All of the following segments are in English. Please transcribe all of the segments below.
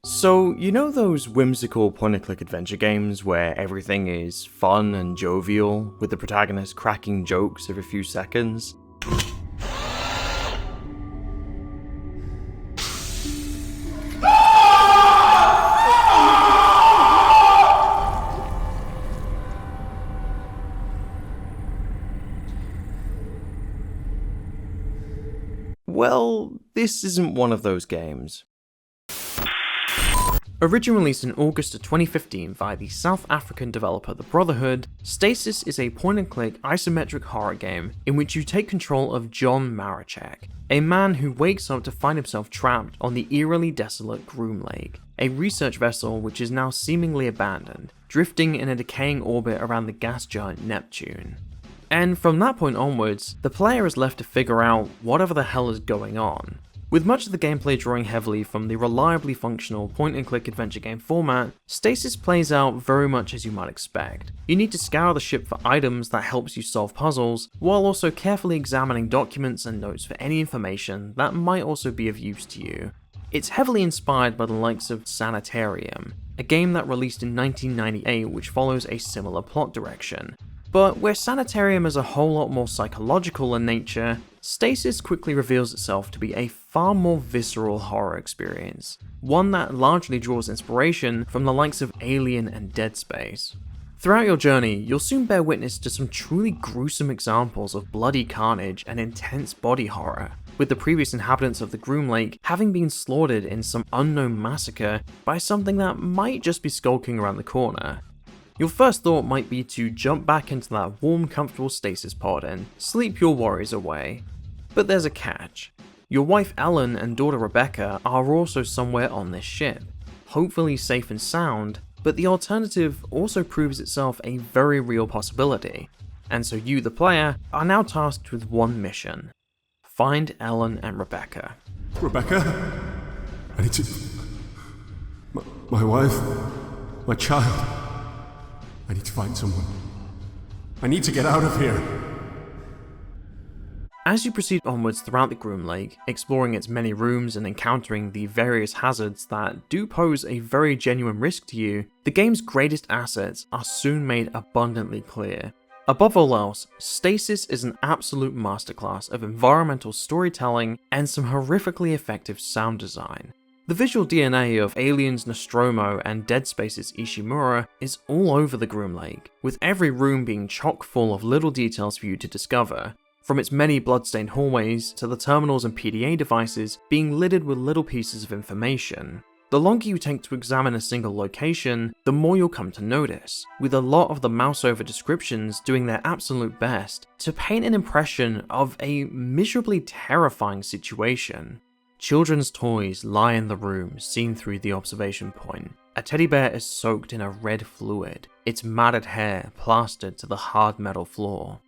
So, you know those whimsical point-and-click adventure games where everything is fun and jovial, with the protagonist cracking jokes every few seconds? Well, this isn't one of those games. Originally released in August of 2015 via the South African developer The Brotherhood, Stasis is a point-and-click isometric horror game in which you take control of John Maracheck, a man who wakes up to find himself trapped on the eerily desolate Groom Lake, a research vessel which is now seemingly abandoned, drifting in a decaying orbit around the gas giant Neptune. And from that point onwards, the player is left to figure out whatever the hell is going on. With much of the gameplay drawing heavily from the reliably functional point-and-click adventure game format, Stasis plays out very much as you might expect. You need to scour the ship for items that helps you solve puzzles, while also carefully examining documents and notes for any information that might also be of use to you. It's heavily inspired by the likes of Sanitarium, a game that released in 1998 which follows a similar plot direction. But where Sanitarium is a whole lot more psychological in nature, Stasis quickly reveals itself to be a far more visceral horror experience, one that largely draws inspiration from the likes of Alien and Dead Space. Throughout your journey, you'll soon bear witness to some truly gruesome examples of bloody carnage and intense body horror, with the previous inhabitants of the Groom Lake having been slaughtered in some unknown massacre by something that might just be skulking around the corner. Your first thought might be to jump back into that warm, comfortable stasis pod and sleep your worries away. But there's a catch. Your wife Ellen and daughter Rebecca are also somewhere on this ship, hopefully safe and sound, but the alternative also proves itself a very real possibility, and so you, the player, are now tasked with one mission. Find Ellen and Rebecca. Rebecca? I need to... My wife? My child? I need to find someone. I need to get out of here. As you proceed onwards throughout the Groom Lake, exploring its many rooms and encountering the various hazards that do pose a very genuine risk to you, the game's greatest assets are soon made abundantly clear. Above all else, Stasis is an absolute masterclass of environmental storytelling and some horrifically effective sound design. The visual DNA of Alien's Nostromo and Dead Space's Ishimura is all over the Groom Lake, with every room being chock full of little details for you to discover, from its many bloodstained hallways to the terminals and PDA devices being littered with little pieces of information. The longer you take to examine a single location, the more you'll come to notice, with a lot of the mouse-over descriptions doing their absolute best to paint an impression of a miserably terrifying situation. Children's toys lie in the room, seen through the observation point. A teddy bear is soaked in a red fluid, its matted hair plastered to the hard metal floor.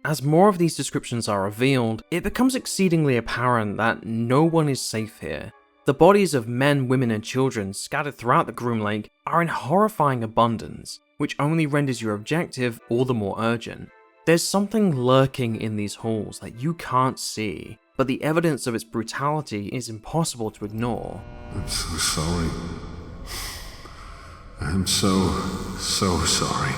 As more of these descriptions are revealed, it becomes exceedingly apparent that no one is safe here. The bodies of men, women, and children scattered throughout the Groom Lake are in horrifying abundance, which only renders your objective all the more urgent. There's something lurking in these halls that you can't see, but the evidence of its brutality is impossible to ignore. I'm so sorry. I'm so sorry.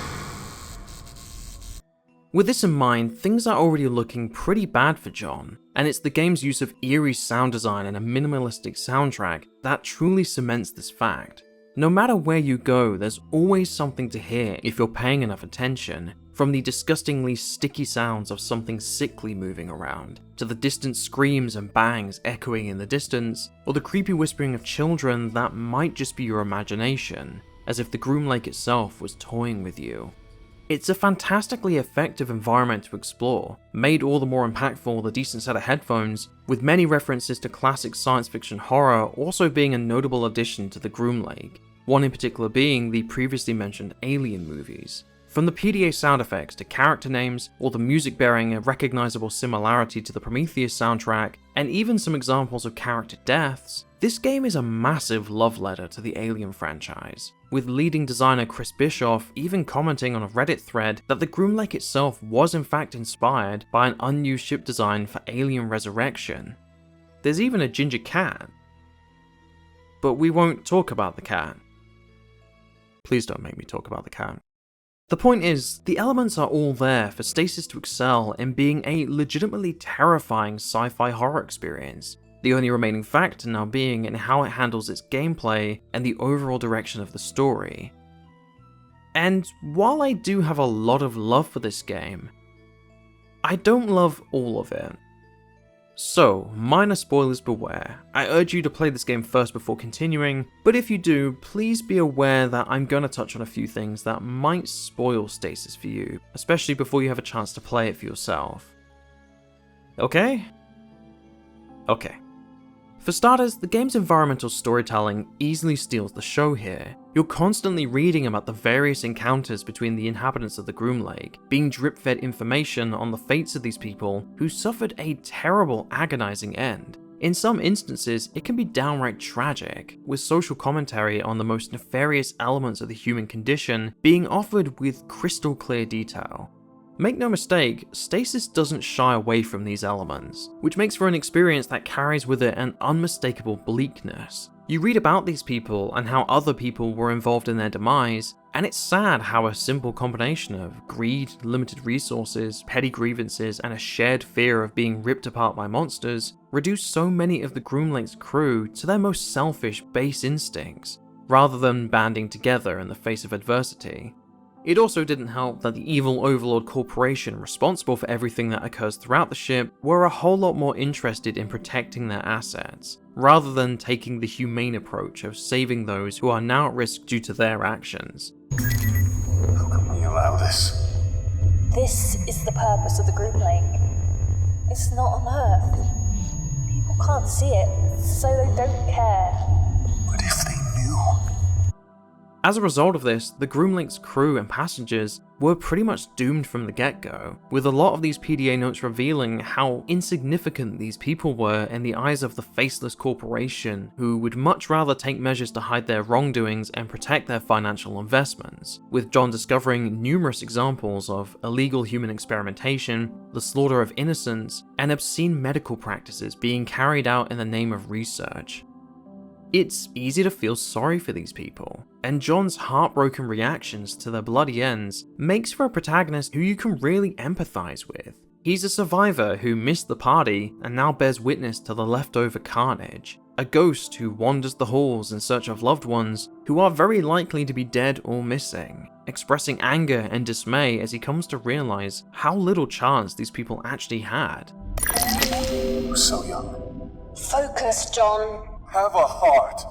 With this in mind, things are already looking pretty bad for John, and it's the game's use of eerie sound design and a minimalistic soundtrack that truly cements this fact. No matter where you go, there's always something to hear if you're paying enough attention, from the disgustingly sticky sounds of something sickly moving around, to the distant screams and bangs echoing in the distance, or the creepy whispering of children that might just be your imagination, as if the Groom Lake itself was toying with you. It's a fantastically effective environment to explore, made all the more impactful with a decent set of headphones, with many references to classic science fiction horror also being a notable addition to the Groom Lake, one in particular being the previously mentioned Alien movies. From the PDA sound effects to character names, or the music bearing a recognizable similarity to the Prometheus soundtrack, and even some examples of character deaths, this game is a massive love letter to the Alien franchise, with leading designer Chris Bischoff even commenting on a Reddit thread that the Groom Lake itself was in fact inspired by an unused ship design for Alien Resurrection. There's even a ginger cat. but we won't talk about the cat. Please don't make me talk about the cat. The point is, the elements are all there for Stasis to excel in being a legitimately terrifying sci-fi horror experience, the only remaining factor now being in how it handles its gameplay and the overall direction of the story. And while I do have a lot of love for this game, I don't love all of it. So, minor spoilers beware. I urge you to play this game first before continuing, but if you do, please be aware that I'm gonna touch on a few things that might spoil Stasis for you, especially before you have a chance to play it for yourself. Okay? Okay. For starters, the game's environmental storytelling easily steals the show here. You're constantly reading about the various encounters between the inhabitants of the Groom Lake, being drip-fed information on the fates of these people who suffered a terrible, agonizing end. In some instances, it can be downright tragic, with social commentary on the most nefarious elements of the human condition being offered with crystal clear detail. Make no mistake, Stasis doesn't shy away from these elements, which makes for an experience that carries with it an unmistakable bleakness. You read about these people and how other people were involved in their demise, and it's sad how a simple combination of greed, limited resources, petty grievances, and a shared fear of being ripped apart by monsters reduce so many of the Groom Lake's crew to their most selfish, base instincts, rather than banding together in the face of adversity. It also didn't help that the evil overlord corporation responsible for everything that occurs throughout the ship were a whole lot more interested in protecting their assets, rather than taking the humane approach of saving those who are now at risk due to their actions. How can we allow this? This is the purpose of the Groom Lake. It's not on Earth. People can't see it, so they don't care. But if they knew... As a result of this, the Groom Lake's crew and passengers were pretty much doomed from the get-go, with a lot of these PDA notes revealing how insignificant these people were in the eyes of the faceless corporation who would much rather take measures to hide their wrongdoings and protect their financial investments, with John discovering numerous examples of illegal human experimentation, the slaughter of innocents, and obscene medical practices being carried out in the name of research. It's easy to feel sorry for these people, and John's heartbroken reactions to their bloody ends makes for a protagonist who you can really empathize with. He's a survivor who missed the party and now bears witness to the leftover carnage, a ghost who wanders the halls in search of loved ones who are very likely to be dead or missing, expressing anger and dismay as he comes to realize how little chance these people actually had. We're so young. Focus, John. Have a heart.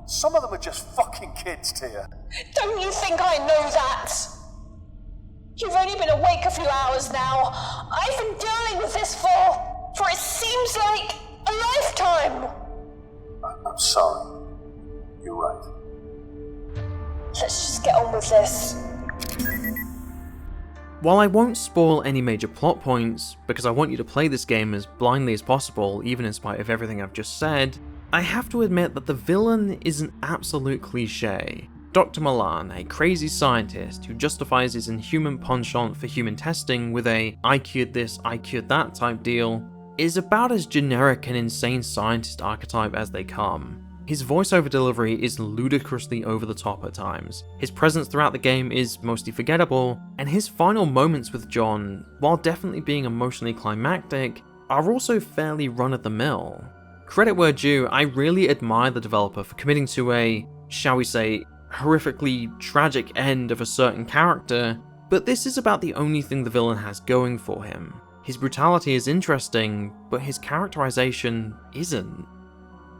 Some of them are just fucking kids, Tia. Don't you think I know that? You've only been awake a few hours now. I've been dealing with this for it seems like a lifetime. I'm sorry. You're right. Let's just get on with this. While I won't spoil any major plot points, because I want you to play this game as blindly as possible, even in spite of everything I've just said, I have to admit that the villain is an absolute cliche. Dr. Milan, a crazy scientist who justifies his inhuman penchant for human testing with a "I cured this, I cured that" type deal, is about as generic an insane scientist archetype as they come. His voiceover delivery is ludicrously over the top at times, his presence throughout the game is mostly forgettable, and his final moments with John, while definitely being emotionally climactic, are also fairly run-of-the-mill. Credit where due, I really admire the developer for committing to a, shall we say, horrifically tragic end of a certain character, but this is about the only thing the villain has going for him. His brutality is interesting, but his characterization isn't.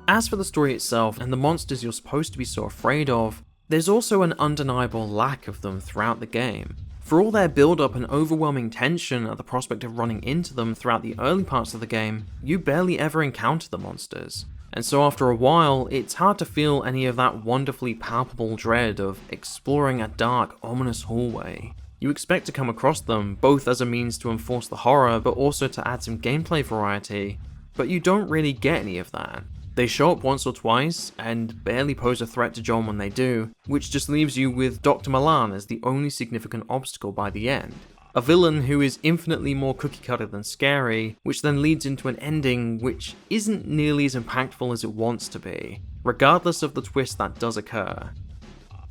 As for the story itself and the monsters you're supposed to be so afraid of, there's also an undeniable lack of them throughout the game. For all their build-up and overwhelming tension at the prospect of running into them throughout the early parts of the game, you barely ever encounter the monsters. And so after a while, it's hard to feel any of that wonderfully palpable dread of exploring a dark, ominous hallway. You expect to come across them, both as a means to enforce the horror, but also to add some gameplay variety, but you don't really get any of that. They show up once or twice, and barely pose a threat to John when they do, which just leaves you with Dr. Milan as the only significant obstacle by the end. A villain who is infinitely more cookie-cutter than scary, which then leads into an ending which isn't nearly as impactful as it wants to be. regardless of the twist that does occur.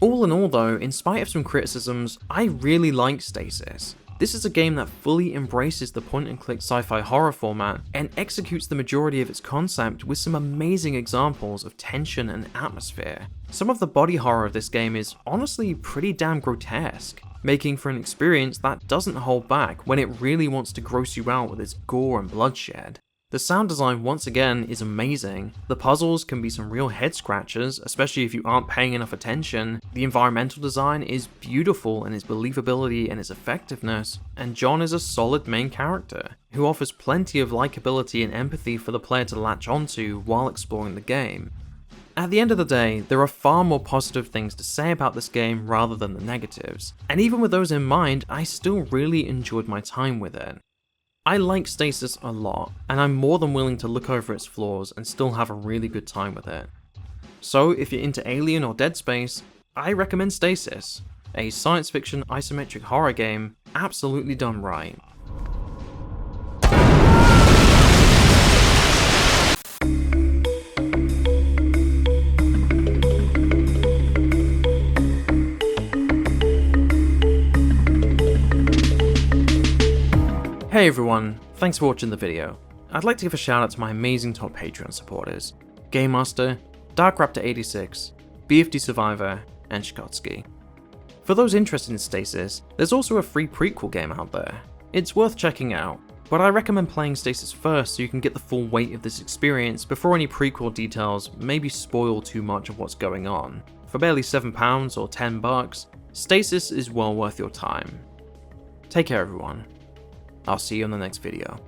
All in all though, in spite of some criticisms, I really like Stasis. This is a game that fully embraces the point-and-click sci-fi horror format and executes the majority of its concept with some amazing examples of tension and atmosphere. Some of the body horror of this game is honestly pretty damn grotesque, making for an experience that doesn't hold back when it really wants to gross you out with its gore and bloodshed. The sound design once again is amazing, the puzzles can be some real head scratchers, especially if you aren't paying enough attention, the environmental design is beautiful in its believability and its effectiveness, and John is a solid main character, who offers plenty of likability and empathy for the player to latch onto while exploring the game. At the end of the day, there are far more positive things to say about this game rather than the negatives, and even with those in mind, I still really enjoyed my time with it. I like Stasis a lot, and I'm more than willing to look over its flaws and still have a really good time with it. So if you're into Alien or Dead Space, I recommend Stasis, a science fiction isometric horror game absolutely done right. Hey everyone, thanks for watching the video. I'd like to give a shout out to my amazing top Patreon supporters, Game Master, DarkRaptor86, BFD Survivor, and Shkotsky. For those interested in Stasis, there's also a free prequel game out there. It's worth checking out, but I recommend playing Stasis first so you can get the full weight of this experience before any prequel details maybe spoil too much of what's going on. For barely £7 or $10, Stasis is well worth your time. Take care everyone. I'll see you in the next video.